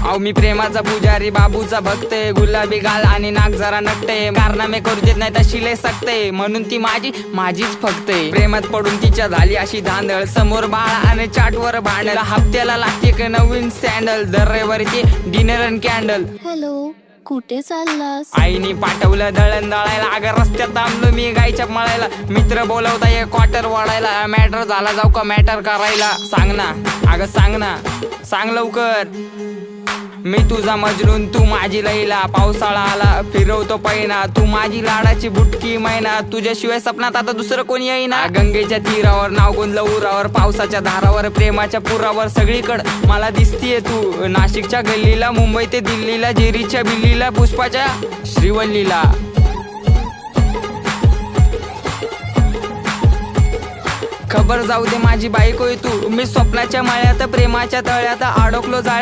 अहो मी प्रेमाचा पुजारी, बाबूचा भक्त, गुलाबी गाल आणि नाक जरा नकटे, कारनामे करू देत नाही तशी लय सकते, म्हणून ती माझीच फक्त. प्रेमात पडून तिच्या झाली अशी धांदळ, समोर बाळा आणि चाटवर भांडल, हप्त्याला लागते एक नवीन सँडल, दर रविवारीची डिनर अँड कॅन्डल. हॅलो, कुठे चाललास? आईनी पाठवलं दळण दळायला, अगं रस्त्यात थांबलो मी गायच्या मळायला, मित्र बोलवता एक क्वार्टर वाढायला, मॅटर झाला जाऊ का मॅटर करायला, सांग ना अगं सांग ना, सांग लवकर. मी तुझा मजनून तू माझी लैला, पावसाळा आला फिरवतो पैना, तू माझी लाडाची बुटकी मैना, तुझ्याशिवाय सपनात आता दुसरं कोणी येईना. गंगेच्या तीरावर नाव गुंजलं उरावर, पावसाच्या धारावर, प्रेमाच्या पुरावर, सगळीकडं मला दिसतीये तू. नाशिकच्या गल्लीला, मुंबई ते दिल्लीला, जेरीच्या बिल्लीला, पुष्पाच्या श्रीवल्लीला. खबर जाऊ दे माझी बायको तू, मी स्वप्नाच्या माळ्यात प्रेमाच्या तळ्यात अडकलो जाळ्यात.